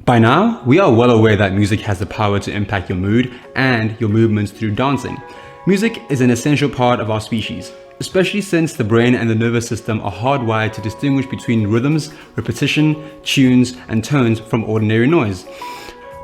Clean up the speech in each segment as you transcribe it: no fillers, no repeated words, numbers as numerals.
By now, we are well aware that music has the power to impact your mood and your movements through dancing. Music is an essential part of our species, especially since the brain and the nervous system are hardwired to distinguish between rhythms, repetition, tunes, and tones from ordinary noise.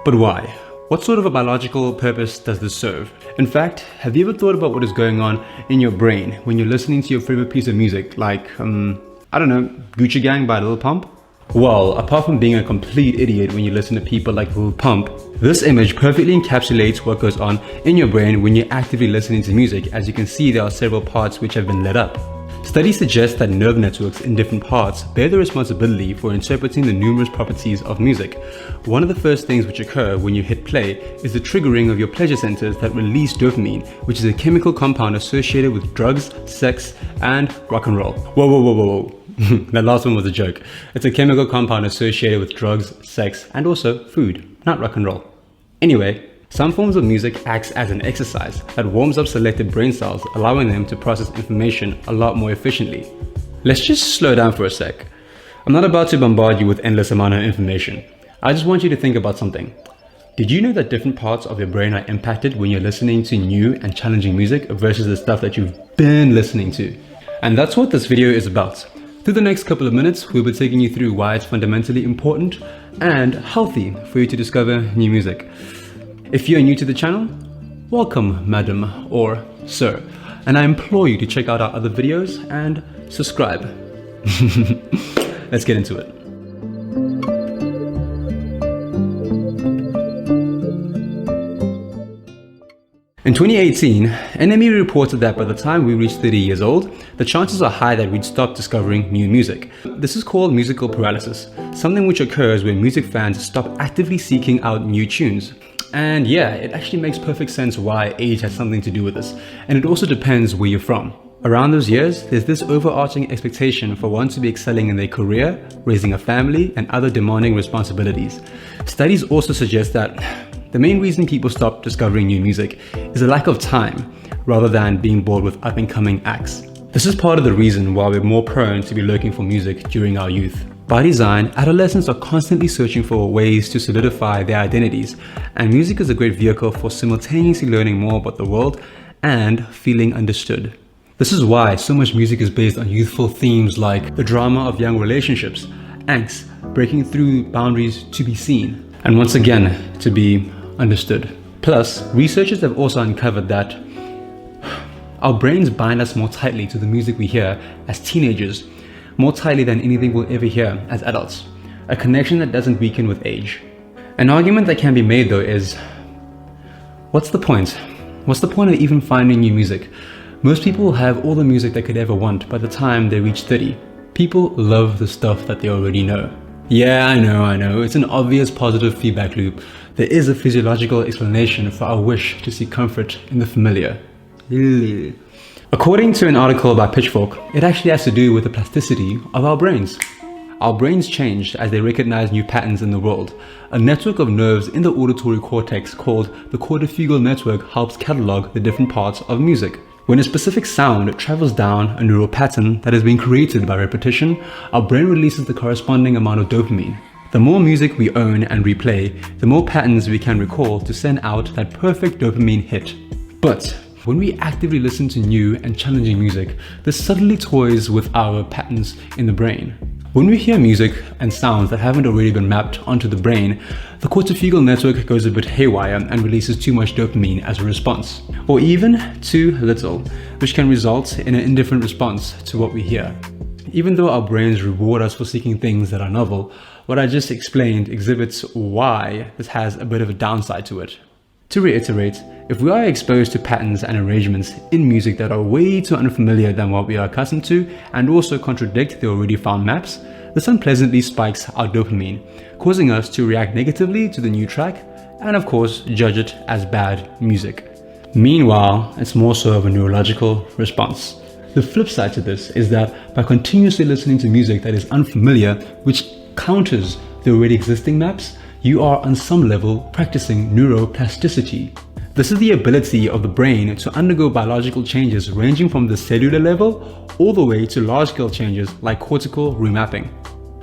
But why? What sort of a biological purpose does this serve? In fact, have you ever thought about what is going on in your brain when you're listening to your favorite piece of music, like, I don't know, Gucci Gang by Lil Pump? Well, apart from being a complete idiot when you listen to people like Lil Pump, this image perfectly encapsulates what goes on in your brain when you're actively listening to music. As you can see, there are several parts which have been lit up. Studies suggest that nerve networks in different parts bear the responsibility for interpreting the numerous properties of music. One of the first things which occur when you hit play is the triggering of your pleasure centers that release dopamine, which is a chemical compound associated with drugs, sex, and rock and roll. Whoa. That last one was a joke. It's a chemical compound associated with drugs, sex, and also food, not rock and roll. Anyway, some forms of music acts as an exercise that warms up selected brain cells, allowing them to process information a lot more efficiently. Let's just slow down for a sec. I'm not about to bombard you with endless amount of information. I just want you to think about something. Did you know that different parts of your brain are impacted when you're listening to new and challenging music versus the stuff that you've been listening to? And that's what this video is about. Through the next couple of minutes, we'll be taking you through why it's fundamentally important and healthy for you to discover new music. If you're new to the channel, welcome, madam or sir, and I implore you to check out our other videos and subscribe. Let's get into it. In 2018, NME reported that by the time we reach 30 years old, the chances are high that we'd stop discovering new music. This is called musical paralysis, something which occurs when music fans stop actively seeking out new tunes. And yeah, it actually makes perfect sense why age has something to do with this, and it also depends where you're from. Around those years, there's this overarching expectation for one to be excelling in their career, raising a family, and other demanding responsibilities. Studies also suggest that the main reason people stop discovering new music is a lack of time, rather than being bored with up-and-coming acts. This is part of the reason why we're more prone to be looking for music during our youth. By design, adolescents are constantly searching for ways to solidify their identities, and music is a great vehicle for simultaneously learning more about the world and feeling understood. This is why so much music is based on youthful themes like the drama of young relationships, angst, breaking through boundaries to be seen, and once again, to be understood. Plus, researchers have also uncovered that our brains bind us more tightly to the music we hear as teenagers, more tightly than anything we'll ever hear as adults, a connection that doesn't weaken with age. An argument that can be made though is, what's the point? What's the point of even finding new music? Most people will have all the music they could ever want by the time they reach 30. People love the stuff that they already know. Yeah, I know, it's an obvious positive feedback loop. There is a physiological explanation for our wish to seek comfort in the familiar. According to an article by Pitchfork, it actually has to do with the plasticity of our brains. Our brains change as they recognize new patterns in the world. A network of nerves in the auditory cortex called the cortical network helps catalog the different parts of music. When a specific sound travels down a neural pattern that has been created by repetition, our brain releases the corresponding amount of dopamine. The more music we own and replay, the more patterns we can recall to send out that perfect dopamine hit. But when we actively listen to new and challenging music, this subtly toys with our patterns in the brain. When we hear music and sounds that haven't already been mapped onto the brain, the cortical network goes a bit haywire and releases too much dopamine as a response, or even too little, which can result in an indifferent response to what we hear. Even though our brains reward us for seeking things that are novel, what I just explained exhibits why this has a bit of a downside to it. To reiterate, if we are exposed to patterns and arrangements in music that are way too unfamiliar than what we are accustomed to and also contradict the already found maps, this unpleasantly spikes our dopamine, causing us to react negatively to the new track and of course judge it as bad music. Meanwhile, it's more so of a neurological response. The flip side to this is that by continuously listening to music that is unfamiliar, which counters the already existing maps, you are on some level practicing neuroplasticity. This is the ability of the brain to undergo biological changes ranging from the cellular level all the way to large-scale changes like cortical remapping.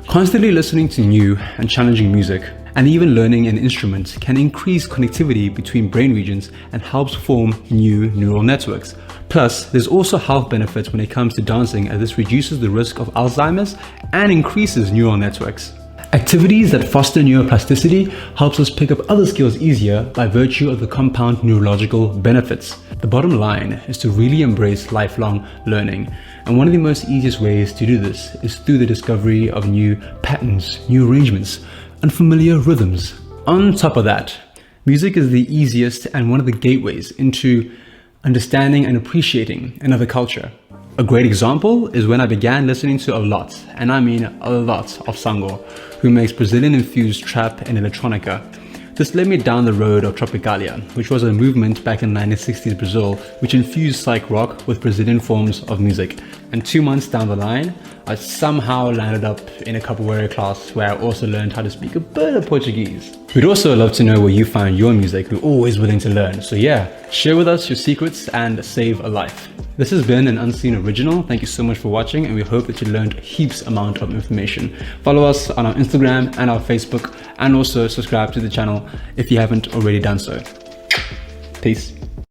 Constantly listening to new and challenging music And even learning an instrument can increase connectivity between brain regions and helps form new neural networks. Plus, there's also health benefits when it comes to dancing, as this reduces the risk of Alzheimer's and increases neural networks. Activities that foster neuroplasticity helps us pick up other skills easier by virtue of the compound neurological benefits. The bottom line is to really embrace lifelong learning. And one of the most easiest ways to do this is through the discovery of new patterns, new arrangements, unfamiliar rhythms. On top of that, music is the easiest and one of the gateways into understanding and appreciating another culture. A great example is when I began listening to a lot, and I mean a lot, of Sango, who makes Brazilian-infused trap and electronica. This led me down the road of Tropicalia, which was a movement back in 1960s Brazil, which infused psych rock with Brazilian forms of music. And 2 months down the line, I somehow landed up in a capoeira class where I also learned how to speak a bit of Portuguese. We'd also love to know where you find your music. We're always willing to learn. So yeah, share with us your secrets and save a life. This has been an Unscene original. Thank you so much for watching, and we hope that you learned heaps amount of information. Follow us on our Instagram and our Facebook, and also subscribe to the channel if you haven't already done so. Peace.